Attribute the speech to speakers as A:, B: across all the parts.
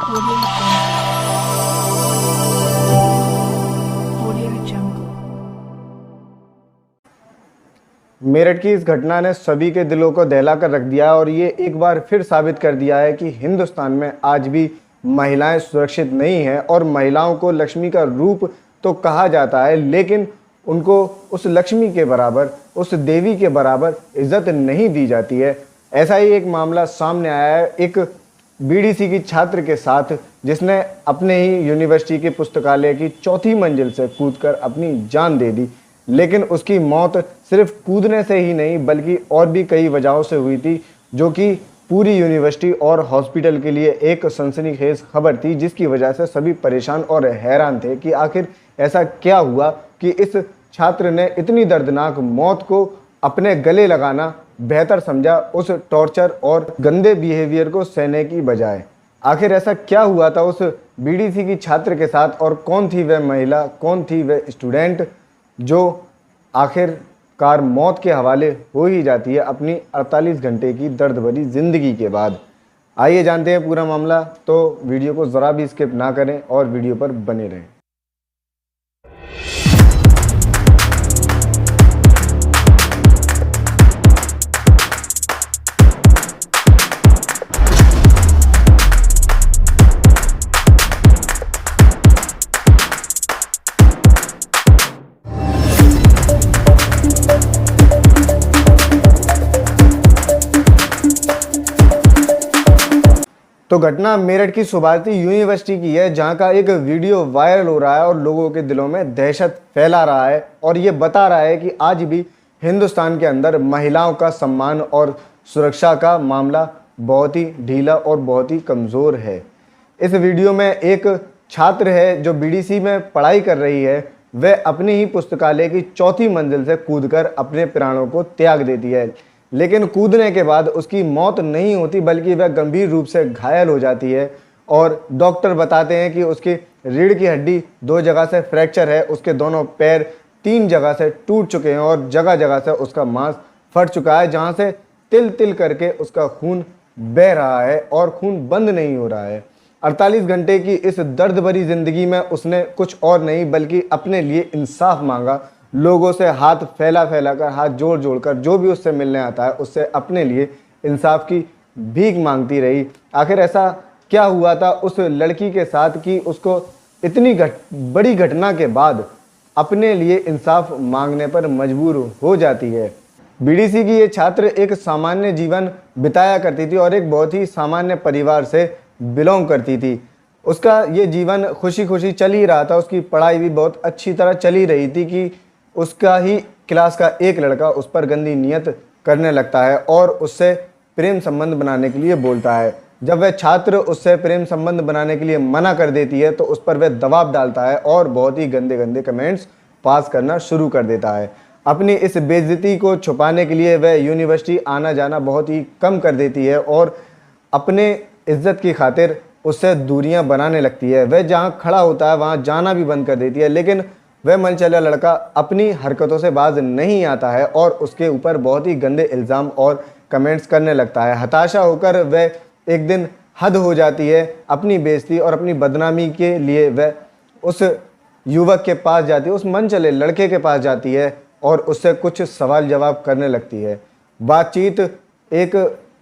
A: Audio Jungle.
B: Meerut की इस घटना ने सभी के दिलों को दहला कर रख दिया और ये एक बार फिर साबित कर दिया है कि हिंदुस्तान में आज भी महिलाएं सुरक्षित नहीं हैं और महिलाओं को लक्ष्मी का रूप तो कहा जाता है, लेकिन उनको उस लक्ष्मी के बराबर, उस देवी के बराबर इज्जत नहीं दी जाती है। ऐसा ही एक मामला सामने आया है एक बीडीसी की छात्र के साथ, जिसने अपने ही यूनिवर्सिटी के पुस्तकालय की चौथी मंजिल से कूदकर अपनी जान दे दी। लेकिन उसकी मौत सिर्फ कूदने से ही नहीं बल्कि और भी कई वजहों से हुई थी, जो कि पूरी यूनिवर्सिटी और हॉस्पिटल के लिए एक सनसनीखेज खबर थी, जिसकी वजह से सभी परेशान और हैरान थे कि आखिर ऐसा क्या हुआ कि इस छात्र ने इतनी दर्दनाक मौत को अपने गले लगाना बेहतर समझा उस टॉर्चर और गंदे बिहेवियर को सहने की बजाय। आखिर ऐसा क्या हुआ था उस बीडीसी की छात्र के साथ और कौन थी वह महिला, कौन थी वह स्टूडेंट जो आखिरकार मौत के हवाले हो ही जाती है अपनी 48 घंटे की दर्द भरी ज़िंदगी के बाद। आइए जानते हैं पूरा मामला, तो वीडियो को ज़रा भी स्किप ना करें और वीडियो पर बने रहें। तो घटना मेरठ की सुभारती यूनिवर्सिटी की है, जहां का एक वीडियो वायरल हो रहा है और लोगों के दिलों में दहशत फैला रहा है और ये बता रहा है कि आज भी हिंदुस्तान के अंदर महिलाओं का सम्मान और सुरक्षा का मामला बहुत ही ढीला और बहुत ही कमज़ोर है। इस वीडियो में एक छात्र है जो बीडीसी में पढ़ाई कर रही है, वह अपनी ही पुस्तकालय की चौथी मंजिल से कूदकर अपने प्राणों को त्याग देती है। लेकिन कूदने के बाद उसकी मौत नहीं होती बल्कि वह गंभीर रूप से घायल हो जाती है और डॉक्टर बताते हैं कि उसकी रीढ़ की हड्डी 2 जगह से फ्रैक्चर है, उसके दोनों पैर 3 जगह से टूट चुके हैं और जगह जगह से उसका मांस फट चुका है, जहां से तिल तिल करके उसका खून बह रहा है और खून बंद नहीं हो रहा है। 48 घंटे की इस दर्द भरी जिंदगी में उसने कुछ और नहीं बल्कि अपने लिए इंसाफ मांगा, लोगों से हाथ फैला फैला कर, हाथ जोड़ जोड़ कर, जो भी उससे मिलने आता है उससे अपने लिए इंसाफ की भीख मांगती रही। आखिर ऐसा क्या हुआ था उस लड़की के साथ कि उसको इतनी बड़ी घटना के बाद अपने लिए इंसाफ मांगने पर मजबूर हो जाती है। बीडीसी की ये छात्र एक सामान्य जीवन बिताया करती थी और एक बहुत ही सामान्य परिवार से बिलोंग करती थी। उसका ये जीवन खुशी खुशी चल ही रहा था, उसकी पढ़ाई भी बहुत अच्छी तरह चली रही थी कि उसका ही क्लास का एक लड़का उस पर गंदी नियत करने लगता है और उससे प्रेम संबंध बनाने के लिए बोलता है। जब वह छात्र उससे प्रेम संबंध बनाने के लिए मना कर देती है तो उस पर वह दबाव डालता है और बहुत ही गंदे गंदे कमेंट्स पास करना शुरू कर देता है। अपनी इस बेइज्जती को छुपाने के लिए वह यूनिवर्सिटी आना जाना बहुत ही कम कर देती है और अपने इज्जत की खातिर उससे दूरियां बनाने लगती है। वह जहां खड़ा होता है वहां जाना भी बंद कर देती है, लेकिन वह मनचला लड़का अपनी हरकतों से बाज नहीं आता है और उसके ऊपर बहुत ही गंदे इल्ज़ाम और कमेंट्स करने लगता है। हताशा होकर वह एक दिन हद हो जाती है अपनी बेइज्जती और अपनी बदनामी के लिए वह उस युवक के पास जाती है, उस मनचले लड़के के पास जाती है और उससे कुछ सवाल जवाब करने लगती है। बातचीत एक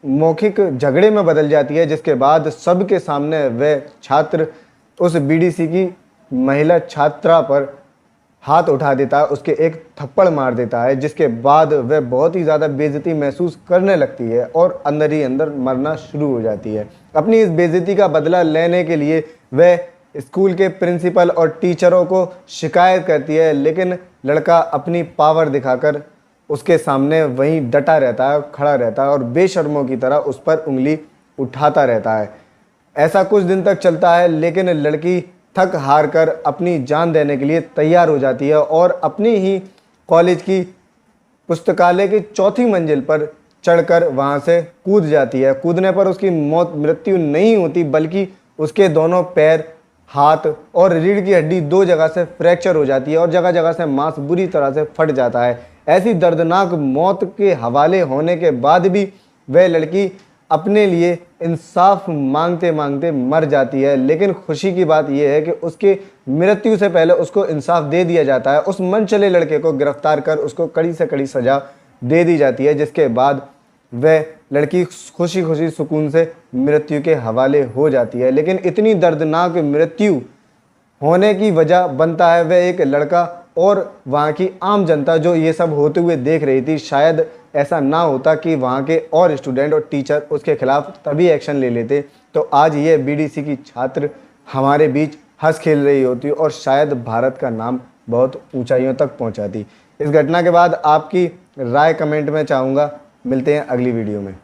B: मौखिक झगड़े में बदल जाती है, जिसके बाद सबके सामने वह छात्र उस बीडीसी की महिला छात्रा पर हाथ उठा देता है, उसके एक थप्पड़ मार देता है, जिसके बाद वह बहुत ही ज़्यादा बेइज्जती महसूस करने लगती है और अंदर ही अंदर मरना शुरू हो जाती है। अपनी इस बेइज्जती का बदला लेने के लिए वह स्कूल के प्रिंसिपल और टीचरों को शिकायत करती है, लेकिन लड़का अपनी पावर दिखाकर उसके सामने वहीं डटा रहता है, खड़ा रहता है और बेशर्मों की तरह उस पर उंगली उठाता रहता है। ऐसा कुछ दिन तक चलता है, लेकिन लड़की थक हार कर अपनी जान देने के लिए तैयार हो जाती है और अपनी ही कॉलेज की पुस्तकालय की चौथी मंजिल पर चढ़कर वहां से कूद जाती है। कूदने पर उसकी मृत्यु नहीं होती बल्कि उसके दोनों पैर, हाथ और रीढ़ की हड्डी 2 जगह से फ्रैक्चर हो जाती है और जगह जगह से मांस बुरी तरह से फट जाता है। ऐसी दर्दनाक मौत के हवाले होने के बाद भी वह लड़की अपने लिए इंसाफ मांगते मांगते मर जाती है। लेकिन खुशी की बात यह है कि उसके मृत्यु से पहले उसको इंसाफ दे दिया जाता है। उस मनचले लड़के को गिरफ्तार कर उसको कड़ी से कड़ी सजा दे दी जाती है, जिसके बाद वह लड़की खुशी खुशी सुकून से मृत्यु के हवाले हो जाती है। लेकिन इतनी दर्दनाक मृत्यु होने की वजह बनता है वह एक लड़का और वहाँ की आम जनता जो ये सब होते हुए देख रही थी। शायद ऐसा ना होता कि वहाँ के और स्टूडेंट और टीचर उसके खिलाफ तभी एक्शन ले लेते, तो आज ये बीडीसी की छात्र हमारे बीच हंस खेल रही होती और शायद भारत का नाम बहुत ऊंचाइयों तक पहुंचाती। इस घटना के बाद आपकी राय कमेंट में चाहूँगा। मिलते हैं अगली वीडियो में।